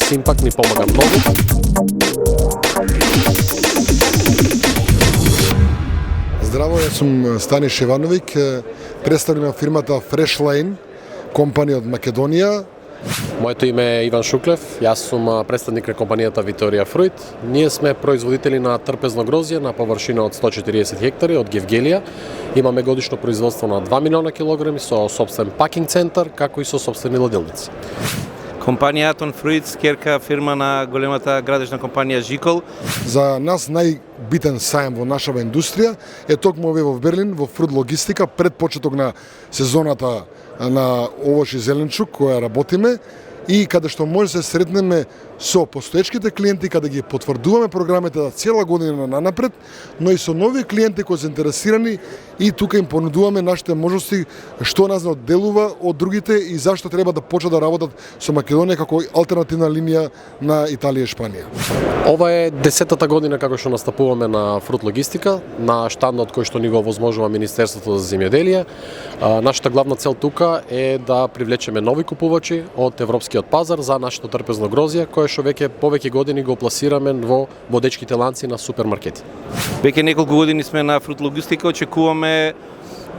Симпак ни помага многу. Здраво, јас сум Стани Шевановик, представник на фирмата Freshline, компанија од Македонија. Моето име е Иван Шуклев, јас сум представник на компанијата Виторија Фруит. Ние сме производители на трпезно грозје на површина од 140 хектари од Гевгелија. Имаме годишно производство на 2 милиона килограми со собствен пакинг центар, како и со собствени ладилници. Компанија Атон Фруит, керка фирма на големата градежна компанија Жикол. За нас најбитен сајм во нашава индустрија е токму овој во Берлин, во Фруд Логистика, пред почеток на сезоната на овош и зеленчук која работиме и каде што може се сретнеме со постоечките клиенти, каде ги потврдуваме програмите за цела година нанапред, но и со нови клиенти кои се интересирани и тука им понудуваме нашите можности што нас одделува од другите и зашто треба да почнат да работат со Македонија како алтернативна линија на Италија и Шпанија. Ова е 10-та година како што настапуваме на Фруд Логистика, на штандот кој што ни го овозможува Министерството за земјоделие. Нашата главна цел тука е да привлечеме нови купувачи од европскиот пазар за нашето трпезно грозје, кое што веќе повеќе години го пласираме во водечките ланци на супермаркети. Веќе неколку години сме на Фруд Логистика, очекуваме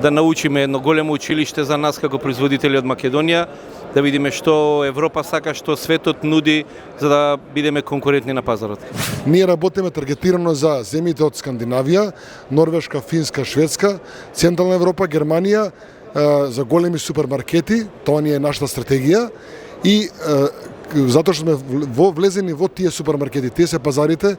да научиме едно големо училиште за нас како производители од Македонија, да видиме што Европа сака, што светот нуди, за да бидеме конкурентни на пазарот. Ние работиме таргетирано за земјите од Скандинавија, Норвешка, Финска, Шведска, Централна Европа, Германија, за големи супермаркети, тоа ни е нашата стратегија и затоа што сме влезени во тие супермаркети, тие се пазарите,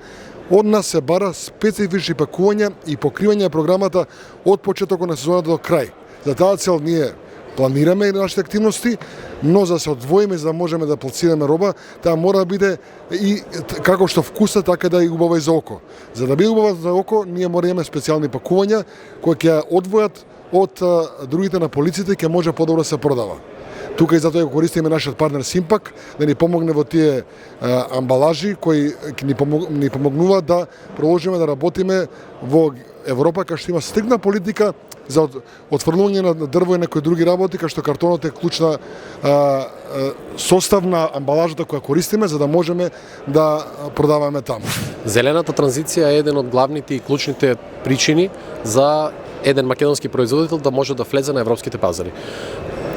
од нас се бара специфични пакувања и покривање на програмата од почетокот на сезоната до крај. За таа цел ние планираме нашите активности, но за да се одвоиме, за да можеме да пласираме роба, таа мора да биде и како што вкуса, така да и убава и за око. За да биде убава за око, ние мора да имаме специјални пакувања кои ќе одвојат од другите на полиците и ќе може подобро да се продава. Тука и затоа го користиме нашиот партнер Симпак да ни помогне во тие амбалажи кои ни помогнуваат да продолжиме да работиме во Европа, кај што има стрикна политика за отфрлување на дрво и некои други работи, кај што картонот е клучна состав на амбалажата која користиме за да можеме да продаваме таму. Зелената транзиција е еден од главните и клучните причини за еден македонски производител да може да влезе на европските пазари.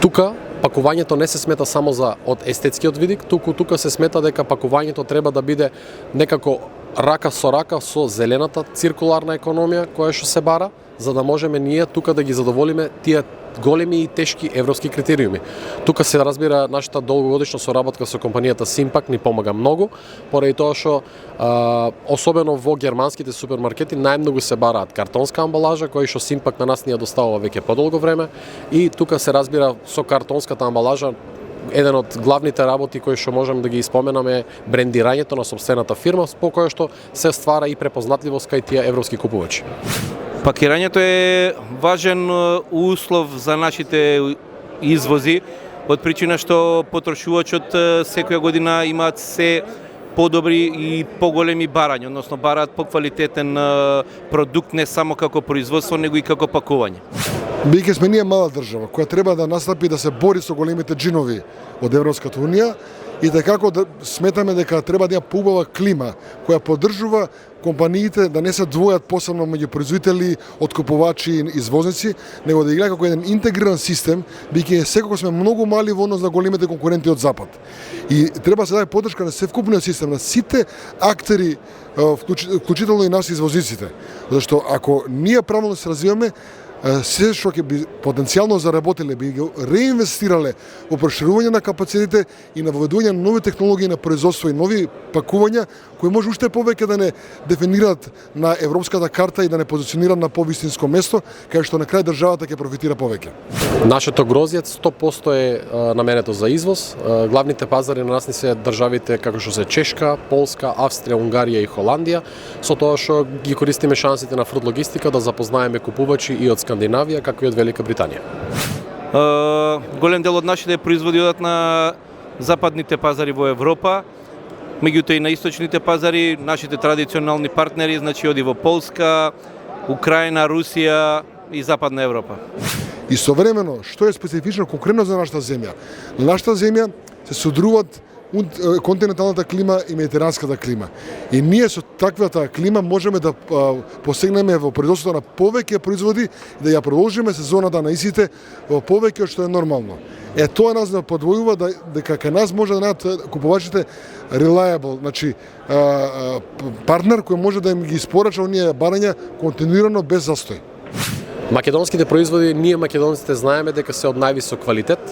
Тука пакувањето не се смета само за од естетскиот видик, тука се смета дека пакувањето треба да биде некако рака со зелената циркуларна економија која што се бара, за да можеме ние тука да ги задоволиме тие големи и тешки европски критериуми. Тука се разбира нашата долгогодишна соработка со компанијата Симпак ни помага многу, поради тоа што особено во германските супермаркети најмногу се бараат картонска амбалажа, која што Симпак на нас ни ја доставува веќе подолго време и тука се разбира со картонската амбалажа еден од главните работи кои што можеме да ги испоменаме е брендирањето на сопствената фирма, по која што се ствара и препознатливост кај тие европски купувачи. Пакирањето е важен услов за нашите извози, од причина што потрошувачот секоја година имаат се подобри и поголеми барања, односно бараат поквалитетен продукт не само како производство, него и како пакување. Бидејќи сме ние мала држава која треба да настапи да се бори со големите джинови од Европската унија и така да сметаме дека треба да има поубава клима која поддржува компаниите да не се двојат посебно меѓу производители, откупувачи и извозници, него да играат како еден интегриран систем, бидејќи секако сме многу мали во однос на големите конкуренти од запад. И треба се даде поддршка на севкупниот систем, на сите актери, вклучително и нас извозниците. Зашто ако ние правилно се развиваме, се што ќе би потенцијално заработиле, би ги реинвестирале во проширување на капацитетите и на воведување на нови технологии на производство и нови пакувања кои може уште повеќе да не дефинираат на европската карта и да не позиционираат на повистинско место, кај што на крај државата ќе профитира повеќе. Нашето грозје 100% е наменето за извоз. Главните пазари на нас ни се државите како што се Чешка, Полска, Австрија, Унгарија и Холандија, со тоа што ги користиме шансите на Фруд Логистика да запознаеме купувачи и од Скандинавија, како и од Велика Британија. Голем дел од нашите производи одат на западните пазари во Европа, меѓутоа и на источните пазари, нашите традиционални партнери, значи оди во Полска, Украина, Русија и Западна Европа. Истовремено, што е специфично конкретно за нашата земја? На нашата земја се содруваат континенталната клима и медитеранската клима. И ние со таквата клима можеме да постигнеме во производството на повеќе производи и да ја продолжиме сезоната на исите во повеќе што е нормално. Тоа нас да подвојува дека кај нас може да најдат купувачите reliable, значи партнер кој може да им ги испорача оние барања континуирано без застој. Македонските производи, ние македонците знаеме дека се од највисок квалитет,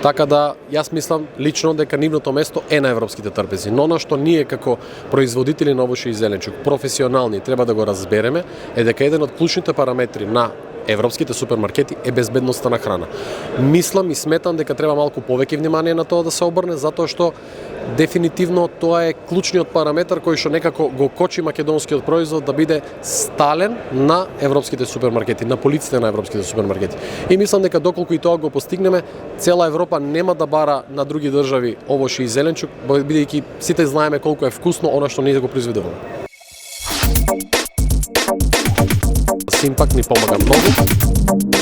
така да јас мислам лично дека нивното место е на европските трпези. Но она што ние како производители на овој зеленчук, професионални, треба да го разбереме е дека еден од клучните параметри на европските супермаркети е безбедноста на храна. Мислам и сметам дека треба малку повеќе внимание на тоа да се обрне, затоа што дефинитивно тоа е клучниот параметар кој што некако го кочи македонскиот производ да биде стален на европските супермаркети, на полиците на европските супермаркети. И мислам дека доколку и тоа го постигнеме, цела Европа нема да бара на други држави овој зеленчук, бидејќи сите знаеме колку е вкусно она што ние го произведуваме. Симпак ни помага многу.